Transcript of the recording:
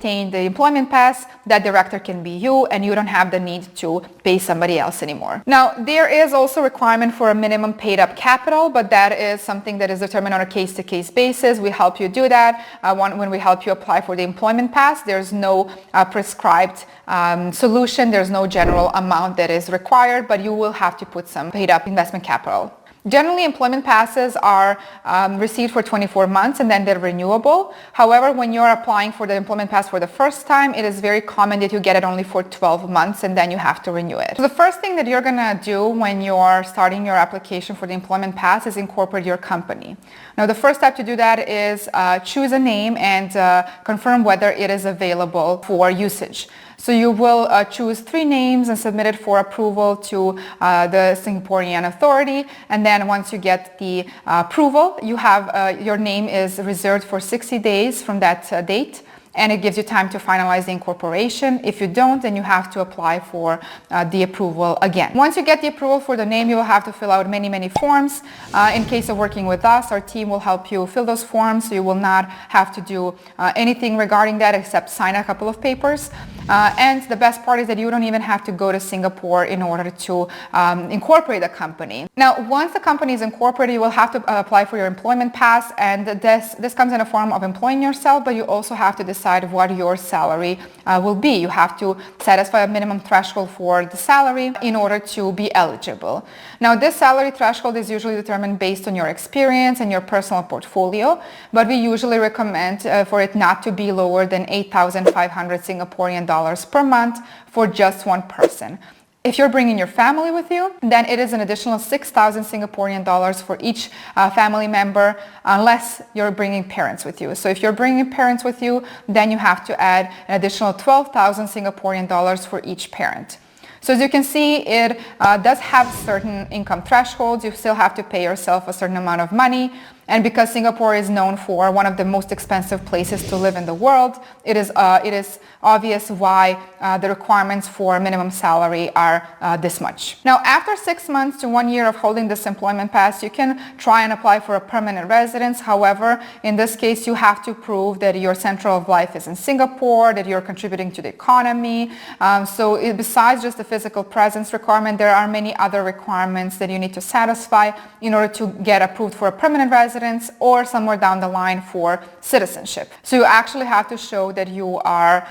obtain the employment pass, that director can be you, and you don't have the need to pay somebody else anymore. Now, there is also a requirement for a minimum paid up capital, but that is something that is determined on a case-to-case basis. We help you do that. When we help you apply for the employment pass, there's no prescribed solution. There's no general amount that is required, but you will have to put some paid up investment capital. Generally, employment passes are received for 24 months and then they're renewable. However, when you're applying for the employment pass for the first time, it is very common that you get it only for 12 months and then you have to renew it. So the first thing that you're going to do when you're starting your application for the employment pass is incorporate your company. Now, the first step to do that is choose a name and confirm whether it is available for usage. So you will choose 3 names and submit it for approval to the Singaporean authority. And then once you get the approval, you have your name is reserved for 60 days from that date. And it gives you time to finalize the incorporation. If you don't, then you have to apply for the approval again. Once you get the approval for the name, you will have to fill out many forms. In case of working with us, our team will help you fill those forms, so you will not have to do anything regarding that except sign a couple of papers. And the best part is that you don't even have to go to Singapore in order to incorporate a company. Now, once the company is incorporated, you will have to apply for your employment pass, and this comes in a form of employing yourself, but you also have to decide what your salary will be. You have to satisfy a minimum threshold for the salary in order to be eligible. Now, this salary threshold is usually determined based on your experience and your personal portfolio, but we usually recommend for it not to be lower than 8,500 Singaporean dollars per month for just one person. If you're bringing your family with you, then it is an additional 6,000 Singaporean dollars for each family member, unless you're bringing parents with you. So if you're bringing parents with you, then you have to add an additional 12,000 Singaporean dollars for each parent. So as you can see, it does have certain income thresholds. You still have to pay yourself a certain amount of money. And because Singapore is known for one of the most expensive places to live in the world, it is obvious why the requirements for minimum salary are this much. Now, after 6 months to 1 year of holding this employment pass, you can try and apply for a permanent residence. However, in this case, you have to prove that your center of life is in Singapore, that you're contributing to the economy. Besides just the physical presence requirement, there are many other requirements that you need to satisfy in order to get approved for a permanent residence or somewhere down the line for citizenship. So you actually have to show that you are